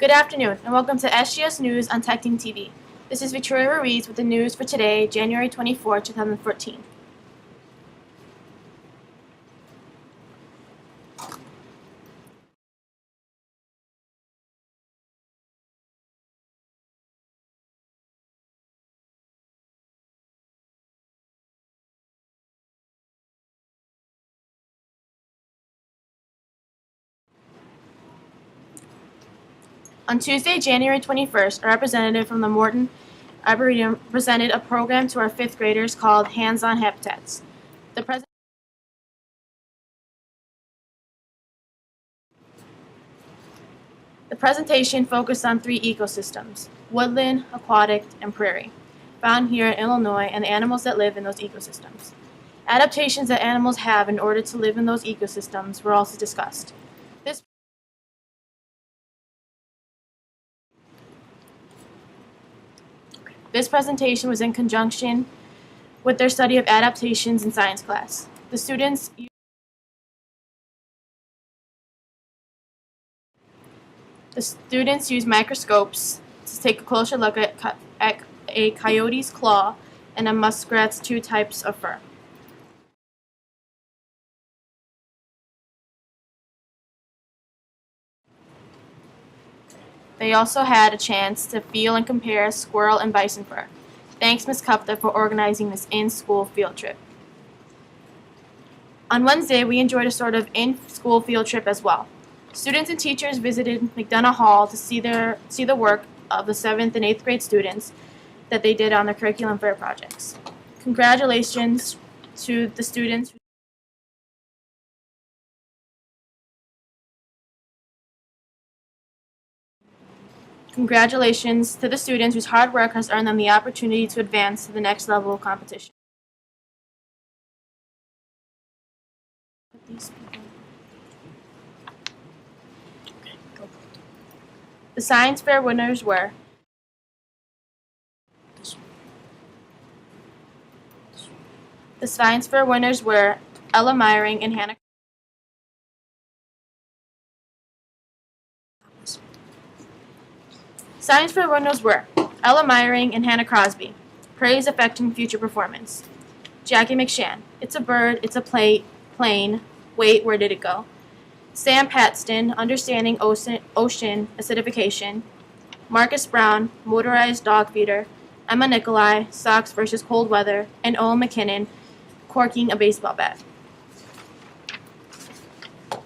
Good afternoon, and welcome to SGS News on TechTeam TV. This is Victoria Ruiz with the news for today, January 24, 2014. On Tuesday, January 21st, a representative from the Morton Arboretum presented a program to our fifth graders called Hands-on Habitats. The presentation focused on three ecosystems: woodland, aquatic, and prairie, found here in Illinois, and the animals that live in those ecosystems. Adaptations that animals have in order to live in those ecosystems were also discussed. This presentation was in conjunction with their study of adaptations in science class. The students used microscopes to take a closer look at a coyote's claw and a muskrat's two types of fur. They also had a chance to feel and compare squirrel and bison fur. Thanks, Ms. Kupta, for organizing this in-school field trip. On Wednesday, we enjoyed a sort of in-school field trip as well. Students and teachers visited McDonough Hall to see the work of the 7th and 8th grade students that they did on their curriculum fair projects. Congratulations to the students. Congratulations to the students whose hard work has earned them the opportunity to advance to the next level of competition. The science fair winners were Ella Meyering and Hannah. Science fair winners were Ella Meyering and Hannah Crosby. Praise affecting future performance. Jackie McShann. It's a bird. It's a plane. Wait, where did it go? Sam Paxton. Understanding ocean acidification. Marcus Brown. Motorized dog feeder. Emma Nikolai. Socks versus cold weather. And Owen McKinnon. Corking a baseball bat.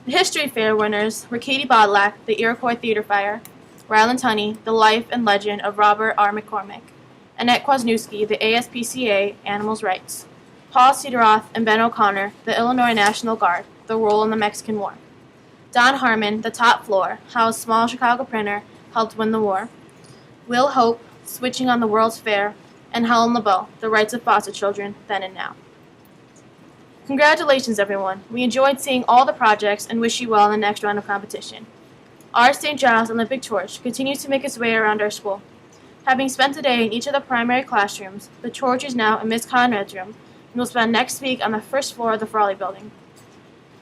The history fair winners were Katie Bodlack, the Iroquois Theater Fire. Ryland Tunney, The Life and Legend of Robert R. McCormick. Annette Kwasniewski, the ASPCA, Animals' Rights. Paul Cedroth and Ben O'Connor, the Illinois National Guard, The Role in the Mexican War. Don Harmon, The Top Floor, How a Small Chicago Printer Helped Win the War. Will Hope, Switching on the World's Fair, and Helen LeBeau, The Rights of Foster Children, Then and Now. Congratulations, everyone. We enjoyed seeing all the projects and wish you well in the next round of competition. Our St. Giles Olympic Torch continues to make its way around our school. Having spent a day in each of the primary classrooms, the torch is now in Ms. Conrad's room and will spend next week on the first floor of the Frawley Building.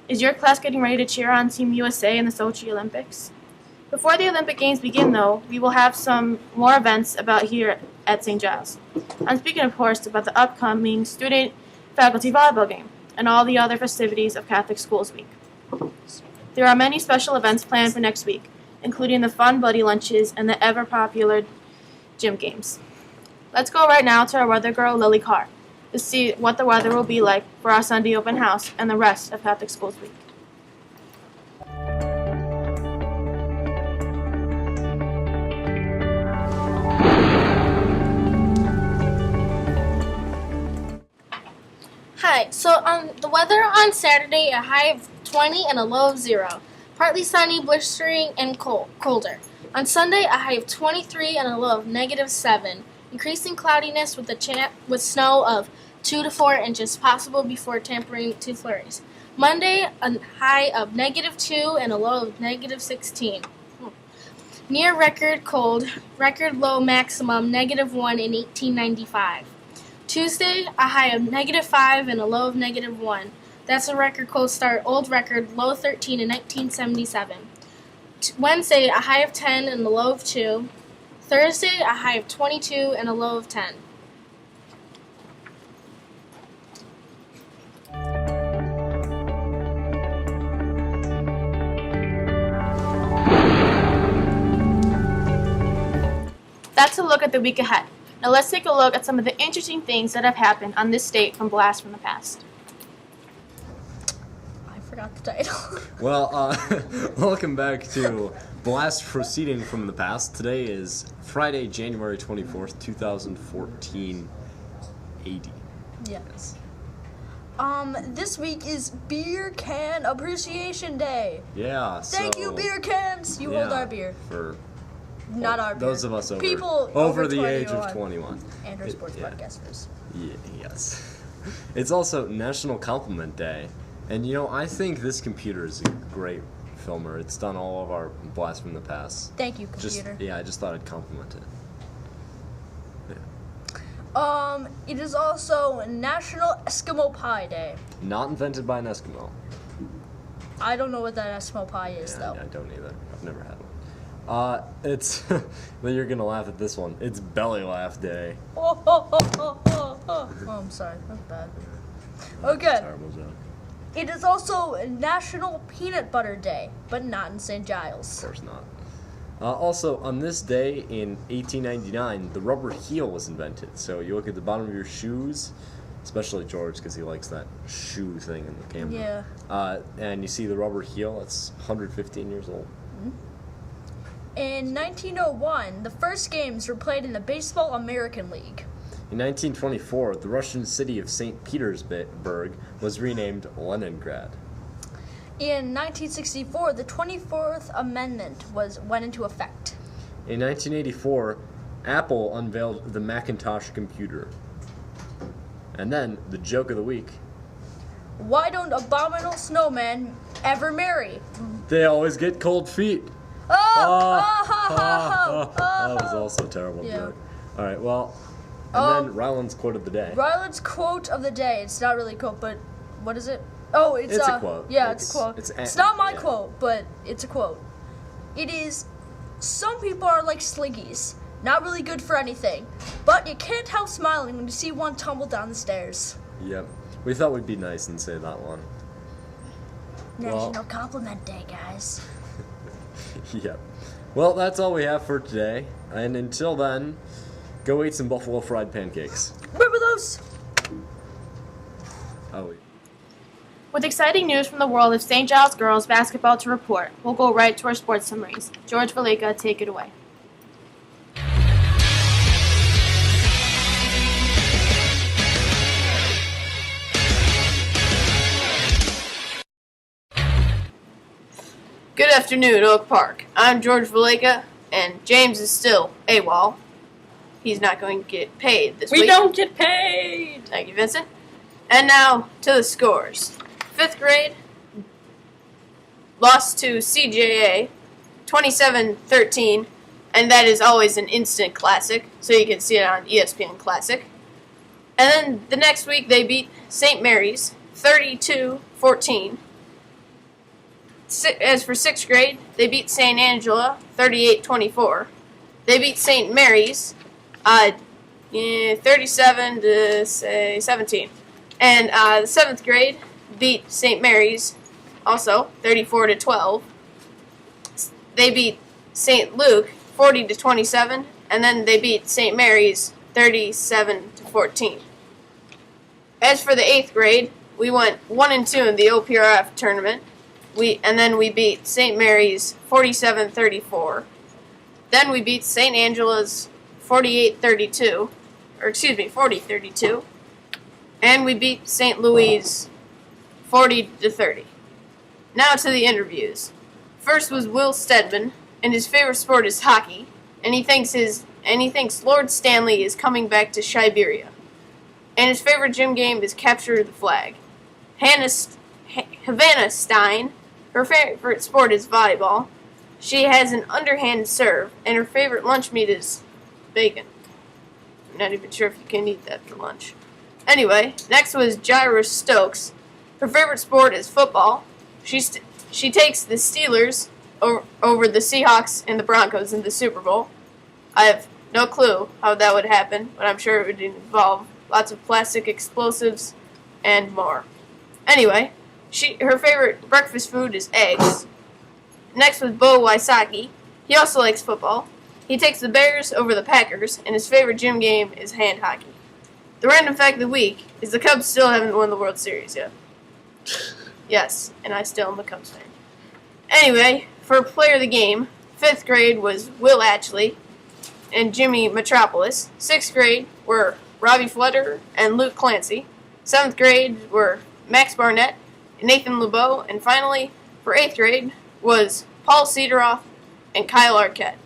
Is your class getting ready to cheer on Team USA in the Sochi Olympics? Before the Olympic Games begin, though, we will have some more events about here at St. Giles. I'm speaking, of course, about the upcoming student-faculty volleyball game and all the other festivities of Catholic Schools Week. There are many special events planned for next week, including the fun buddy lunches and the ever-popular gym games. Let's go right now to our weather girl, Lily Carr, to see what the weather will be like for our Sunday open house and the rest of Catholic Schools Week. Hi, so the weather on Saturday, a high of 20 and a low of 0. Partly sunny, blistering, and colder. On Sunday, a high of 23 and a low of -7. Increasing cloudiness with snow of 2 to 4 inches possible before tempering to flurries. Monday, a high of -2 and a low of -16. Near record cold, record low maximum -1 in 1895. Tuesday, a high of -5 and a low of -1. That's a record cold start, old record, low 13 in 1977. Wednesday, a high of 10 and a low of 2. Thursday, a high of 22 and a low of 10. That's a look at the week ahead. Now let's take a look at some of the interesting things that have happened on this date from Blast from the Past. I forgot the title. Well, welcome back to Blast Proceeding from the Past. Today is Friday, January 24th, 2014, 80. Yes. This week is Beer Can Appreciation Day. Yeah, Thank you, beer cans. You hold our beer. For Not our beer. those of us over, People over the age of 21. And our sports podcasters. Yes. It's also National Compliment Day. And you know, I think this computer is a great filmer. It's done all of our Blast from the Past. Thank you, computer. I just thought I'd compliment it. It is also National Eskimo Pie Day. Not invented by an Eskimo. I don't know what that Eskimo pie is, though. I don't either. I've never had one. It's, well, you're gonna laugh at this one. It's Belly Laugh Day. Oh, I'm sorry. That's bad. Okay. Terrible joke. It is also National Peanut Butter Day, but not in St. Giles. Of course not. Also, on this day in 1899, the rubber heel was invented. So you look at the bottom of your shoes, especially George, because he likes that shoe thing in the camera. Yeah. And you see the rubber heel. It's 115 years old. In 1901, the first games were played in the Baseball American League. In 1924, the Russian city of St. Petersburg was renamed Leningrad. In 1964, the 24th Amendment went into effect. In 1984, Apple unveiled the Macintosh computer. And then, the joke of the week. Why don't abominable snowmen ever marry? They always get cold feet. That was also a terrible Yeah. joke. All right, well, and then Ryland's quote of the day. Ryland's quote of the day. It's not really a quote, but what is it? Oh, it's a quote. Yeah, it's a quote. It's not my yeah. quote, but it's a quote. It is, some people are like slinkies, not really good for anything, but you can't help smiling when you see one tumble down the stairs. Yep. We thought we'd be nice and say that one. National Compliment Day, guys. Yep. Well, that's all we have for today. And until then, go eat some buffalo fried pancakes. Remember those? Oh, With exciting news from the world of St. Giles girls basketball to report, we'll go right to our sports summaries. George Valeka, take it away. Good afternoon, Oak Park. I'm George Valeka, and James is still AWOL. He's not going to get paid this week. We don't get paid! Thank you, Vincent. And now to the scores. 5th grade lost to CJA 27-13, and that is always an instant classic, so you can see it on ESPN Classic. And then the next week they beat St. Mary's 32-14. As for 6th grade, they beat St. Angela 38-24. They beat St. Mary's 37-17. And the 7th grade beat St. Mary's also 34-12. They beat St. Luke 40-27, and then they beat St. Mary's 37-14. As for the 8th grade, we went 1-2 in the OPRF tournament. And then we beat St. Mary's 47-34. Then we beat St. Angela's 40-32. And we beat St. Louis 40-30. Now to the interviews. First was Will Stedman, and his favorite sport is hockey, and he thinks Lord Stanley is coming back to Siberia. And his favorite gym game is Capture the Flag. Havana Stein, her favorite sport is volleyball. She has an underhand serve, and her favorite lunch meat is bacon. I'm not even sure if you can eat that for lunch. Anyway, next was Jaira Stokes. Her favorite sport is football. She takes the Steelers over the Seahawks and the Broncos in the Super Bowl. I have no clue how that would happen, but I'm sure it would involve lots of plastic explosives and more. Anyway, her favorite breakfast food is eggs. Next was Bo Wysocki. He also likes football. He takes the Bears over the Packers, and his favorite gym game is hand hockey. The random fact of the week is the Cubs still haven't won the World Series yet. Yes, and I still am a Cubs fan. Anyway, for player of the game, 5th grade was Will Atchley and Jimmy Metropolis. 6th grade were Robbie Flutter and Luke Clancy. 7th grade were Max Barnett and Nathan LeBeau. And finally, for 8th grade, was Paul Cedoroff and Kyle Arquette.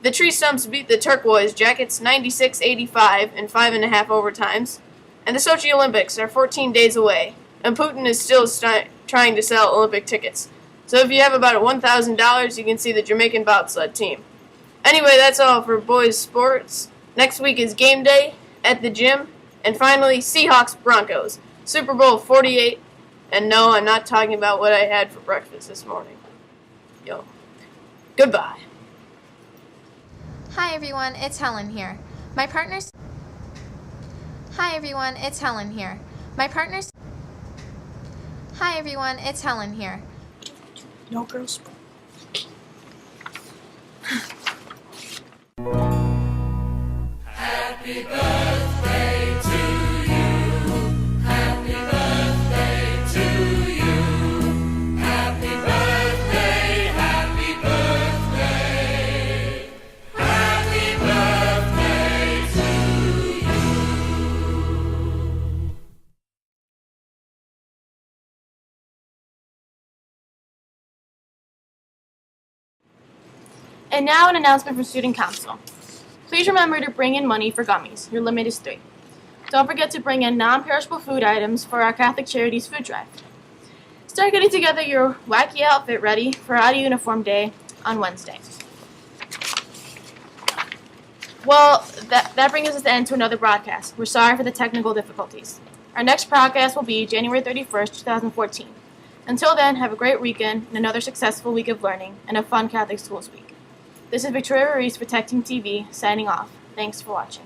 The Tree Stumps beat the Turquoise Jackets 96-85 in 5.5 overtimes. And the Sochi Olympics are 14 days away, and Putin is still trying to sell Olympic tickets. So if you have about $1,000, you can see the Jamaican bobsled team. Anyway, that's all for boys sports. Next week is game day at the gym. And finally, Seahawks Broncos, Super Bowl 48. And no, I'm not talking about what I had for breakfast this morning. Yo. Goodbye. Hi everyone, it's Helen here. My partner's Hi everyone, it's Helen here. My partner's Hi everyone, it's Helen here. No girls. Happy birthday to you. Happy birthday to you. Happy birthday, happy birthday. Happy birthday to you. And now an announcement from Student Council. Please remember to bring in money for gummies. Your limit is 3. Don't forget to bring in non-perishable food items for our Catholic Charities food drive. Start getting together your wacky outfit ready for out of uniform day on Wednesday. Well, that brings us to the end to another broadcast. We're sorry for the technical difficulties. Our next broadcast will be January 31st, 2014. Until then, have a great weekend and another successful week of learning and a fun Catholic Schools week. This is Victoria Ruiz for Tech Team TV, signing off. Thanks for watching.